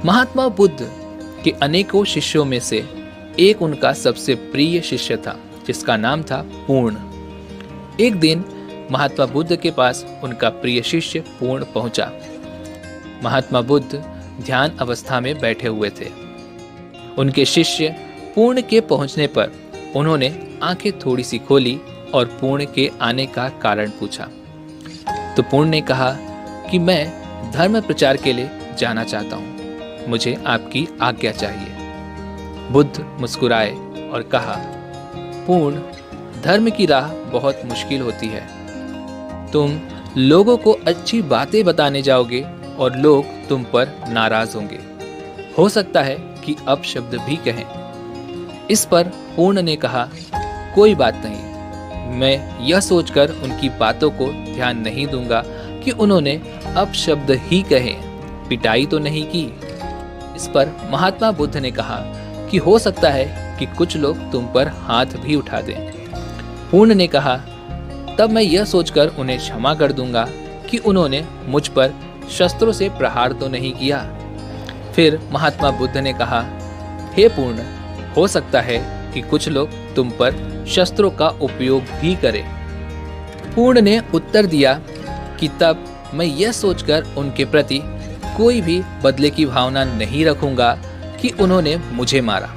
महात्मा बुद्ध के अनेकों शिष्यों में से एक उनका सबसे प्रिय शिष्य था, जिसका नाम था पूर्ण। एक दिन महात्मा बुद्ध के पास उनका प्रिय शिष्य पूर्ण पहुंचा। महात्मा बुद्ध ध्यान अवस्था में बैठे हुए थे। उनके शिष्य पूर्ण के पहुंचने पर उन्होंने आंखें थोड़ी सी खोली और पूर्ण के आने का कारण पूछा। तो पूर्ण ने कहा कि मैं धर्म प्रचार के लिए जाना चाहता हूं, मुझे आपकी आज्ञा चाहिए। बुद्ध मुस्कुराए और कहा, पूर्ण, धर्म की राह बहुत मुश्किल होती है। तुम लोगों को अच्छी बातें बताने जाओगे और लोग तुम पर नाराज होंगे, हो सकता है कि अपशब्द भी कहें। इस पर पूर्ण ने कहा, कोई बात नहीं, मैं यह सोचकर उनकी बातों को ध्यान नहीं दूंगा कि उन्होंने अपशब्द ही कहे, पिटाई तो नहीं की। इस पर महात्मा बुद्ध ने कहा कि हो सकता है कि कुछ लोग तुम पर हाथ भी उठा दें। पूर्ण ने कहा, तब मैं यह सोचकर उन्हें क्षमा कर दूंगा कि उन्होंने मुझ पर शस्त्रों से प्रहार तो नहीं किया। फिर महात्मा बुद्ध ने कहा, हे पूर्ण, हो सकता है कि कुछ लोग तुम पर शस्त्रों का उपयोग भी करें। पूर्ण ने उत्तर दिया कि तब मैं यह सोचकर उनके प्रति कोई भी बदले की भावना नहीं रखूंगा कि उन्होंने मुझे मारा,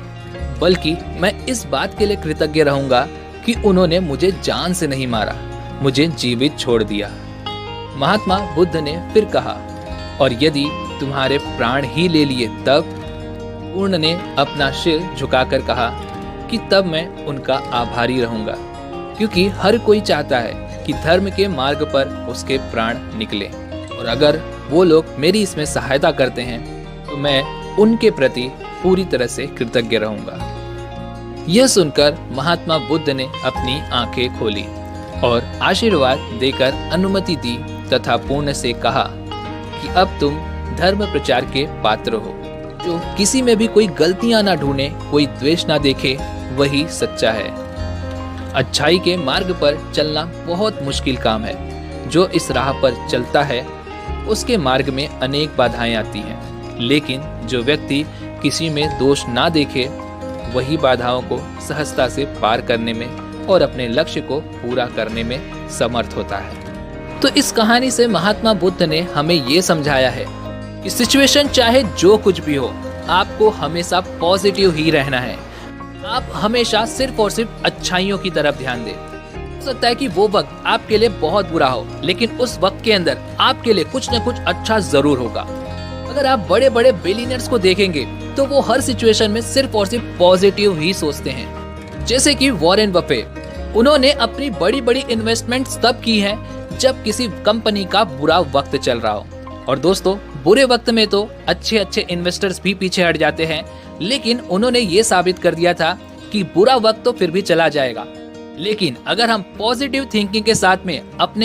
बल्कि मैं इस बात के लिए कृतज्ञ रहूंगा कि उन्होंने मुझे जान से नहीं मारा, मुझे जीवित छोड़ दिया। महात्मा बुद्ध ने फिर कहा, और यदि तुम्हारे प्राण ही ले लिए तब? पूर्ण ने अपना सिर झुकाकर कहा कि तब मैं उनका आभारी रहूंगा, क्योंकि हर कोई चाहता है कि धर्म के मार्ग पर उसके प्राण निकले, और अगर वो लोग मेरी इसमें सहायता करते हैं तो मैं उनके प्रति पूरी तरह से कृतज्ञ रहूंगा। यह सुनकर महात्मा बुद्ध ने अपनी आंखें खोली और आशीर्वाद देकर अनुमति दी तथा पूर्ण से कहा कि अब तुम धर्म प्रचार के पात्र हो। जो किसी में भी कोई गलतियां ना ढूंढे, कोई द्वेष ना देखे, वही सच्चा है। अच्छाई के मार्ग पर चलना बहुत मुश्किल काम है। जो इस राह पर चलता है उसके मार्ग में अनेक बाधाएं आती हैं, लेकिन जो व्यक्ति किसी में दोष ना देखे वही बाधाओं को सहजता से पार करने में और अपने लक्ष्य को पूरा करने में समर्थ होता है। तो इस कहानी से महात्मा बुद्ध ने हमें ये समझाया है कि सिचुएशन चाहे जो कुछ भी हो, आपको हमेशा पॉजिटिव ही रहना है। आप हमेशा सिर्फ और सिर्फ अच्छाइयों की तरफ ध्यान दें। हो सकता है कि वो वक्त आपके लिए बहुत बुरा हो, लेकिन उस वक्त के अंदर आपके लिए कुछ न कुछ अच्छा जरूर होगा। अगर आप बड़े बड़े बिलियनर्स को देखेंगे तो वो हर सिचुएशन में सिर्फ और सिर्फ पॉजिटिव ही सोचते हैं। जैसे कि वॉरेन बफेट, उन्होंने अपनी बड़ी बड़ी इन्वेस्टमेंट्स तब की हैं जब किसी कंपनी का बुरा वक्त चल रहा हो। और दोस्तों, बुरे वक्त में तो अच्छे अच्छे इन्वेस्टर्स भी पीछे हट जाते हैं, लेकिन उन्होंने ये साबित कर दिया था कि बुरा वक्त तो फिर भी चला जाएगा, लेकिन अगर हम पॉजिटिव थिंकिंग के साथ में अपने